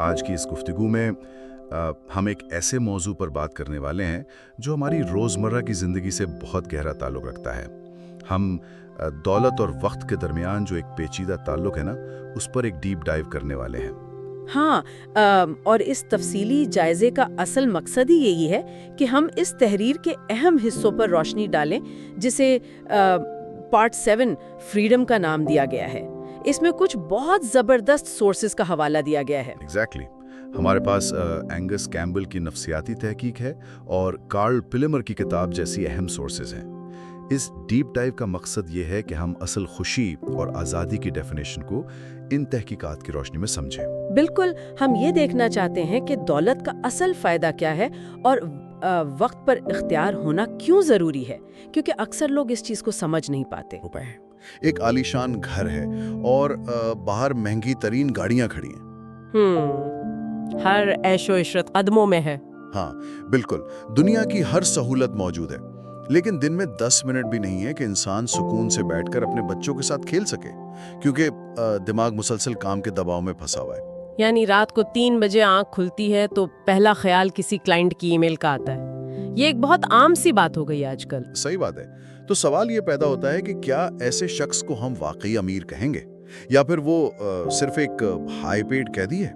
آج کی اس گفتگو میں ہم ایک ایسے موضوع پر بات کرنے والے ہیں جو ہماری روزمرہ کی زندگی سے بہت گہرا تعلق رکھتا ہے۔ ہم دولت اور وقت کے درمیان جو ایک پیچیدہ تعلق ہے نا، اس پر ایک ڈیپ ڈائیو کرنے والے ہیں۔ ہاں، اور اس تفصیلی جائزے کا اصل مقصد ہی یہی ہے کہ ہم اس تحریر کے اہم حصوں پر روشنی ڈالیں، جسے پارٹ 7 فریڈم کا نام دیا گیا ہے۔ اس میں کچھ بہت زبردست سورسز کا حوالہ دیا گیا ہے۔ ایگزیکٹلی ہمارے پاس اینگس کیمبل کی نفسیاتی تحقیق ہے اور کارل پلمر کی کتاب جیسی اہم سورسز ہیں۔ اس ڈیپ ڈائیو کا مقصد یہ ہے کہ ہم اصل خوشی اور آزادی کی ڈیفینیشن کو ان تحقیقات کی روشنی میں سمجھیں۔ بالکل، ہم یہ دیکھنا چاہتے ہیں کہ دولت کا اصل فائدہ کیا ہے اور وقت پر اختیار ہونا کیوں ضروری ہے، کیونکہ اکثر لوگ اس چیز کو سمجھ نہیں پاتے۔ ایک عالیشان گھر ہے اور باہر مہنگی ترین گاڑیاں کھڑی ہیں۔ ہر عیش و عشرت قدموں میں ہے۔ ہاں بالکل، دنیا کی ہر سہولت موجود ہے، لیکن دن میں 10 منٹ بھی نہیں ہے کہ انسان سکون سے بیٹھ کر اپنے بچوں کے ساتھ کھیل سکے، کیونکہ دماغ مسلسل کام کے دباؤ میں پھنسا ہوا ہے۔ یعنی رات کو 3 بجے آنکھ کھلتی ہے تو پہلا خیال کسی کلائنٹ کی ای میل کا آتا ہے۔ یہ ایک بہت عام سی بات ہو گئی آج کل۔ صحیح بات ہے۔ تو سوال یہ پیدا ہوتا ہے کہ کیا ایسے شخص کو ہم واقعی امیر کہیں گے، یا پھر وہ صرف ایک ہائی پیڈ قیدی ہے؟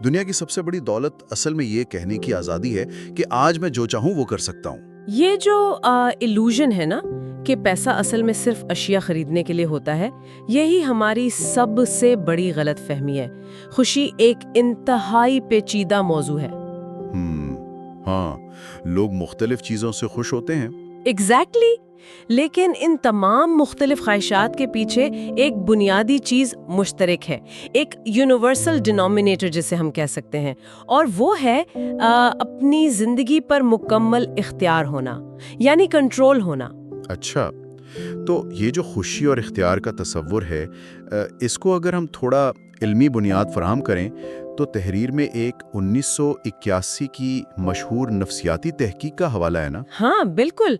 دنیا کی سب سے بڑی دولت اصل میں یہ کہنے کی آزادی ہے کہ آج میں جو چاہوں وہ کر سکتا ہوں۔ یہ جو ایلوژن ہے نا کہ پیسہ اصل میں صرف اشیاء خریدنے کے لیے ہوتا ہے، یہی ہماری سب سے بڑی غلط فہمی ہے۔ خوشی ایک انتہائی پیچیدہ موضوع ہے۔ ہاں، لوگ مختلف چیزوں سے خوش ہوتے ہیں۔ ایگزیکٹلی، لیکن ان تمام مختلف خواہشات کے پیچھے ایک بنیادی چیز مشترک ہے، ایک یونیورسل ڈینومینیٹر جسے ہم کہہ سکتے ہیں، اور وہ ہے اپنی زندگی پر مکمل اختیار ہونا، یعنی کنٹرول ہونا۔ اچھا، تو یہ جو خوشی اور اختیار کا تصور ہے، اس کو اگر ہم تھوڑا علمی بنیاد فراہم کریں تو تحریر میں ایک 1981 کی مشہور نفسیاتی تحقیق کا حوالہ ہے نا؟ ہاں بالکل،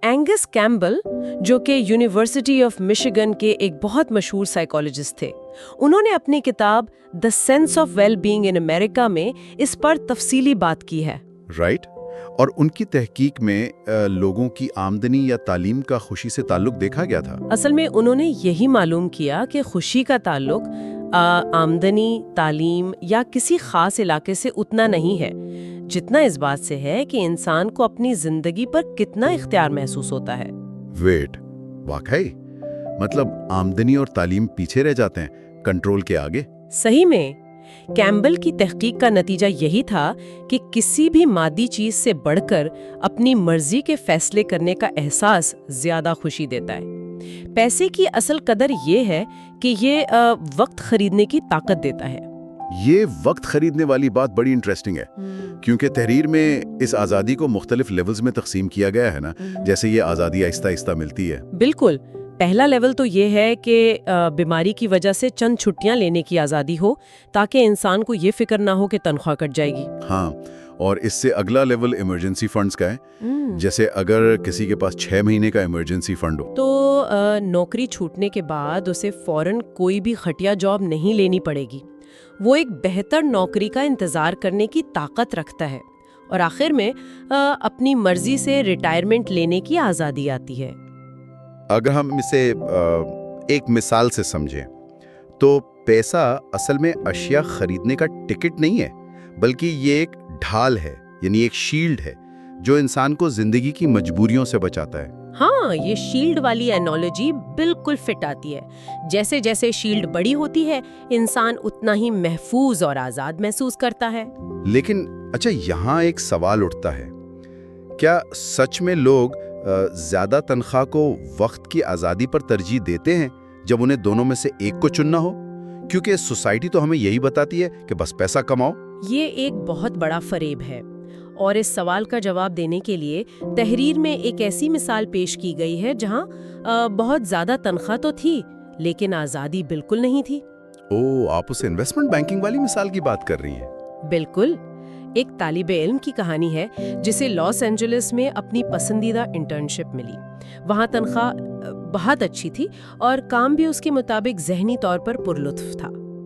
اینگس کیمبل جو کہ یونیورسٹی آف مشیگن کے ایک بہت مشہور سائیکالوجسٹ تھے، انہوں نے اپنی کتاب the sense of well being in America میں اس پر تفصیلی بات کی ہے۔ رائٹ، اور ان کی تحقیق میں لوگوں کی آمدنی یا تعلیم کا خوشی سے تعلق دیکھا گیا تھا۔ اصل میں انہوں نے یہی معلوم کیا کہ خوشی کا تعلق آمدنی، تعلیم یا کسی خاص علاقے سے اتنا نہیں ہے جتنا اس بات سے ہے کہ انسان کو اپنی زندگی پر کتنا اختیار محسوس ہوتا ہے۔ ویٹ، واقعی؟ مطلب آمدنی اور تعلیم پیچھے رہ جاتے ہیں کنٹرول کے آگے؟ صحیح میں، کیمبل کی تحقیق کا نتیجہ یہی تھا کہ کسی بھی مادی چیز سے بڑھ کر اپنی مرضی کے فیصلے کرنے کا احساس زیادہ خوشی دیتا ہے۔ پیسے کی اصل قدر یہ ہے کہ یہ وقت خریدنے کی طاقت دیتا ہے۔ یہ وقت خریدنے والی بات بڑی انٹرسٹنگ ہے، کیونکہ تحریر میں اس آزادی کو مختلف لیولز میں تقسیم کیا گیا ہے نا، جیسے یہ آزادی آہستہ آہستہ ملتی ہے۔ بالکل، پہلا لیول تو یہ ہے کہ بیماری کی وجہ سے چند چھٹیاں لینے کی آزادی ہو تاکہ انسان کو یہ فکر نہ ہو کہ تنخواہ کٹ جائے گی۔ ہاں، اور اس سے اگلا لیول ایمرجنسی فنڈز کا ہے، جیسے اگر کسی کے پاس 6 مہینے کا ایمرجنسی فنڈ ہو تو نوکری چھوٹنے کے بعد اسے فوراً کوئی بھی گھٹیا جاب نہیں لینی پڑے گی، وہ ایک بہتر نوکری کا انتظار کرنے کی طاقت رکھتا ہے، اور آخر میں اپنی مرضی سے ریٹائرمنٹ لینے کی آزادی آتی ہے۔ اگر ہم اسے ایک مثال سے سمجھیں تو پیسہ اصل میں اشیاء خریدنے کا ٹکٹ نہیں ہے، بلکہ یہ ایک ڈھال ہے، یعنی ایک شیلڈ ہے جو انسان کو زندگی کی مجبوریوں سے بچاتا ہے۔ ہاں، یہ شیلڈ والی اینالوجی بالکل فٹ آتی ہے۔ جیسے جیسے شیلڈ بڑی ہوتی ہے، انسان اتنا ہی محفوظ اور آزاد محسوس کرتا ہے۔ لیکن اچھا، یہاں ایک سوال اٹھتا ہے، کیا سچ میں لوگ زیادہ تنخواہ کو وقت کی آزادی پر ترجیح دیتے ہیں جب انہیں دونوں میں سے ایک کو چننا ہو؟ کیونکہ سوسائٹی تو ہمیں یہی بتاتی ہے کہ بس پیسہ کماؤ۔ یہ ایک بہت بڑا فریب ہے، اور اس سوال کا جواب دینے کے لیے تحریر میں ایک ایسی مثال پیش کی گئی ہے جہاں بہت زیادہ تنخواہ تو تھی لیکن آزادی بالکل نہیں تھی۔ آپ اس انویسٹمنٹ بینکنگ والی مثال کی بات کر رہی ہیں؟ بالکل، ایک طالب علم کی کہانی ہے جسے لاس اینجلس میں اپنی پسندیدہ انٹرنشپ ملی۔ وہاں تنخواہ بہت اچھی تھی اور کام بھی اس کے مطابق ذہنی طور پر پرلطف تھا۔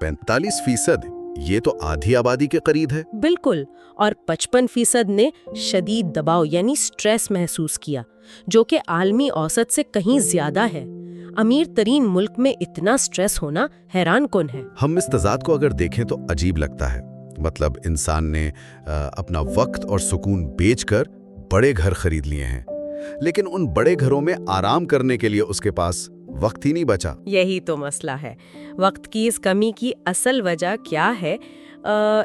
45%? یہ تو آدھی آبادی کے قریب ہے۔ بالکل، اور 55% نے شدید دباؤ یعنی سٹریس محسوس کیا، جو کہ عالمی اوسط سے کہیں زیادہ ہے۔ امیر ترین ملک میں اتنا سٹریس ہونا حیران کن ہے۔ ہم اس تضاد کو اگر دیکھیں تو عجیب لگتا ہے۔ مطلب انسان نے اپنا وقت اور سکون بیچ کر بڑے گھر خرید لیے ہیں، لیکن ان بڑے گھروں میں آرام کرنے کے لیے اس کے پاس وقت ہی نہیں بچا۔ یہی تو مسئلہ ہے، وقت کی اس کمی کی اصل وجہ کیا ہے؟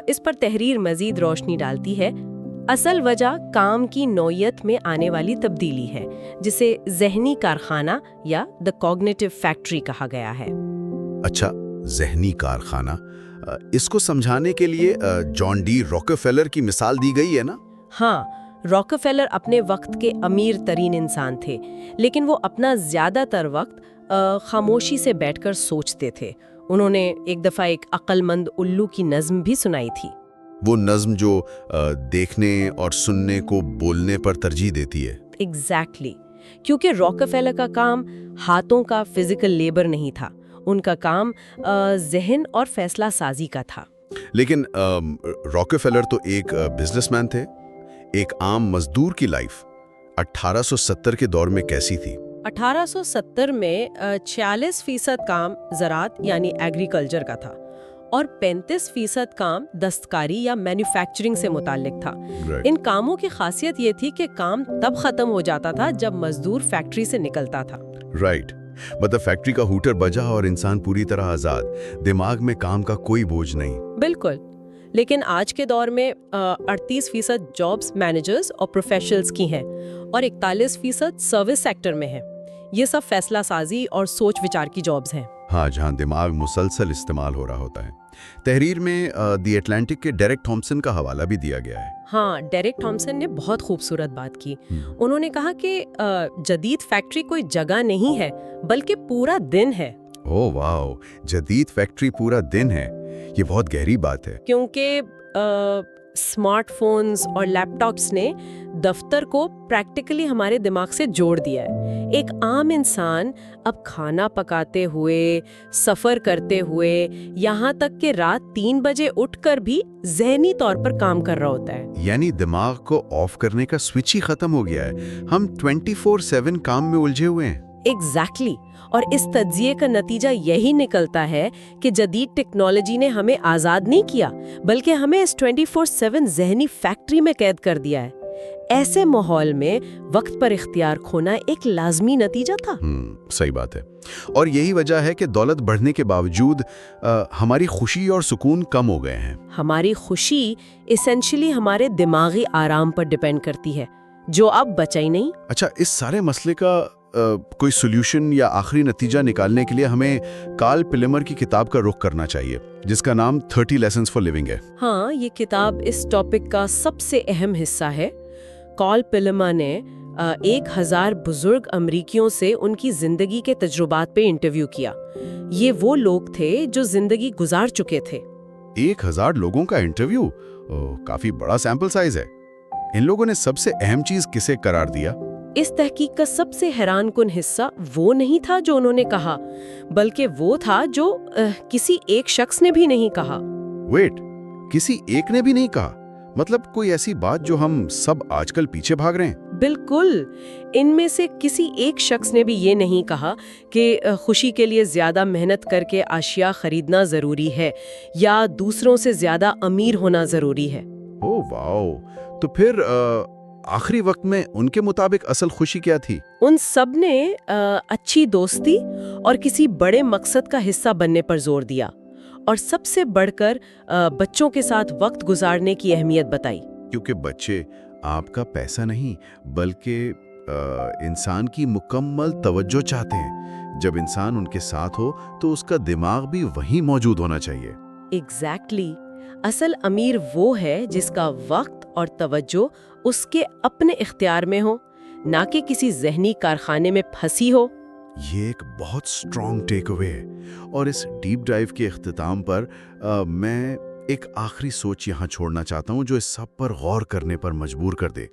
اس پر تحریر مزید روشنی ڈالتی ہے۔ اصل وجہ کام کی نوعیت میں آنے والی تبدیلی ہے، جسے ذہنی کارخانہ یا دی کوگنیٹو فیکٹری کہا گیا ہے۔ اچھا، ذہنی کارخانہ، اس کو سمجھانے کے لیے جان ڈی راکفیلر کی مثال دی گئی ہے نا؟ ہاں، راکفیلر اپنے وقت کے امیر ترین انسان تھے، لیکن وہ اپنا زیادہ تر وقت خاموشی سے بیٹھ کر سوچتے تھے۔ انہوں نے ایک دفعہ ایک عقل مند الو کی نظم بھی سنائی تھی۔ وہ نظم جو دیکھنے اور سننے کو بولنے پر ترجیح دیتی ہے۔ ایگزیکٹلی، کیونکہ راکفیلر کا کام ہاتھوں کا فزیکل لیبر نہیں تھا، ان کا کام ذہن اور فیصلہ سازی کا تھا۔ لیکن راکفیلر تو ایک بزنس مین تھے۔ ایک عام مزدور کی لائف 1870 کے دور میں کیسی تھی؟ 1870 میں 46% کام زراعت یعنی ایگریکلچر کا تھا، اور 35% کام دستکاری یا مینوفیکچرنگ سے متعلق تھا۔ ان کاموں کی خاصیت یہ تھی کہ کام تب ختم ہو جاتا تھا جب مزدور فیکٹری سے نکلتا تھا۔ رائٹ، مطلب فیکٹری کا ہوٹر بجا اور انسان پوری طرح آزاد، دماغ میں کام کا کوئی بوجھ نہیں۔ بالکل، لیکن آج کے دور میں 38% جابز مینیجرز اور پروفیشنلز کی ہیں، اور 41% سروس سیکٹر میں ہیں۔ یہ سب فیصلہ سازی اور سوچ وچار کی جابز ہیں۔ ہاں، جہاں دماغ مسلسل استعمال ہو رہا ہوتا ہے۔ تحریر میں دی اٹلانٹک کے ڈیرک تھامسن کا حوالہ بھی دیا گیا ہے۔ ہاں، ڈیرک تھامسن نے بہت خوبصورت بات کی۔ انہوں نے کہا کہ جدید فیکٹری کوئی جگہ نہیں ہے بلکہ پورا دن ہے۔ اوہ واو، جدید فیکٹری پورا دن ہے، یہ بہت گہری بات ہے۔ کیونکہ اسمارٹ فونز اور لیپ ٹاپس نے دفتر کو پریکٹیکلی ہمارے دماغ سے جوڑ دیا ہے۔ ایک عام انسان اب کھانا پکاتے ہوئے، سفر کرتے ہوئے، یہاں تک کہ رات 3 بجے اٹھ کر بھی ذہنی طور پر کام کر رہا ہوتا ہے۔ یعنی دماغ کو آف کرنے کا سوئچ ہی ختم ہو گیا ہے، ہم 24/7 کام میں الجھے ہوئے ہیں۔ ایگزیکٹلی، اور اس تجزیے کا نتیجہ یہی نکلتا ہے کہ جدید ٹیکنالوجی نے ہمیں آزاد نہیں کیا بلکہ ہمیں اس 24/7 ذہنی فیکٹری میں قید کر دیا ہے۔ ایسے ماحول میں وقت پر اختیار کھونا ایک لازمی نتیجہ تھا۔ صحیح بات ہے، اور یہی وجہ ہے کہ دولت بڑھنے کے باوجود ہماری خوشی اور سکون کم ہو گئے ہیں۔ ہماری خوشی اسینشلی ہمارے دماغی آرام پر ڈیپینڈ کرتی ہے، جو اب بچا ہی نہیں۔ اچھا، اس سارے مسئلے کا کوئی سولوشن یا آخری نتیجہ نکالنے کے لیے ہمیں کارل پلیمر کی کتاب کا رخ کرنا چاہیے، جس کا نام 30 Lessons for Living ہے۔ ہاں، یہ کتاب اس ٹاپک کا سب سے اہم حصہ ہے۔ کارل پلیمر نے 1000 بزرگ امریکیوں سے ان کی زندگی کے تجربات پہ انٹرویو کیا۔ یہ وہ لوگ تھے جو زندگی گزار چکے تھے۔ 1000 لوگوں کا انٹرویو، کافی بڑا سیمپل سائز ہے۔ ان لوگوں نے سب سے اہم چیز کسے قرار دیا؟ اس تحقیق کا سب سے حیران کن حصہ وہ نہیں تھا جو انہوں نے کہا، بلکہ وہ تھا جو کسی ایک شخص نے بھی نہیں کہا۔ ویٹ، کسی ایک نے بھی نہیں کہا؟ مطلب کوئی ایسی بات جو ہم سب آج کل پیچھے بھاگ رہے ہیں؟ بالکل، ان میں سے کسی ایک شخص نے بھی یہ نہیں کہا کہ خوشی کے لیے زیادہ محنت کر کے اشیاء خریدنا ضروری ہے یا دوسروں سے زیادہ امیر ہونا ضروری ہے۔ اوہ واو، تو پھر آخری وقت میں ان کے مطابق اصل خوشی کیا تھی؟ ان سب نے اچھی دوستی اور کسی بڑے مقصد کا حصہ بننے پر زور دیا، اور سب سے بڑھ کر بچوں کے ساتھ وقت گزارنے کی اہمیت بتائی۔ کیونکہ بچے آپ کا پیسہ نہیں بلکہ انسان کی مکمل توجہ چاہتے ہیں۔ جب انسان ان کے ساتھ ہو تو اس کا دماغ بھی وہیں موجود ہونا چاہیے۔ ایگزیکٹلی، اصل امیر وہ ہے جس کا وقت اور توجہ اس کے اپنے اختیار میں ہو، نہ کہ کسی ذہنی کارخانے میں پھنسی ہو۔ یہ ایک بہت سٹرونگ ٹیک اوے ہے، اور اس ڈیپ ڈائیو کے اختتام پر میں ایک آخری سوچ یہاں چھوڑنا چاہتا ہوں جو اس سب پر غور کرنے پر مجبور کر دے۔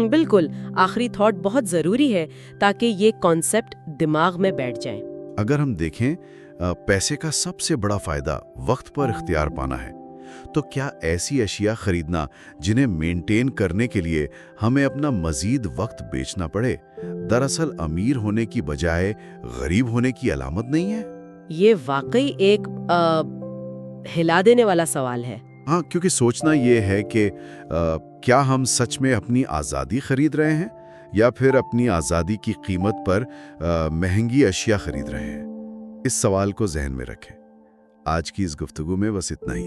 بالکل، آخری تھاٹ بہت ضروری ہے تاکہ یہ کانسیپٹ دماغ میں بیٹھ جائیں۔ اگر ہم دیکھیں، پیسے کا سب سے بڑا فائدہ وقت پر اختیار پانا ہے، تو کیا ایسی اشیاء خریدنا جنہیں مینٹین کرنے کے لیے ہمیں اپنا مزید وقت بیچنا پڑے، دراصل امیر ہونے کی بجائے غریب ہونے کی علامت نہیں ہے؟ یہ واقعی ایک ہلا دینے والا سوال ہے۔ ہاں، کیونکہ سوچنا یہ ہے کہ کیا ہم سچ میں اپنی آزادی خرید رہے ہیں یا پھر اپنی آزادی کی قیمت پر مہنگی اشیاء خرید رہے ہیں؟ اس سوال کو ذہن میں رکھیں۔ آج کی اس گفتگو میں بس اتنا ہی۔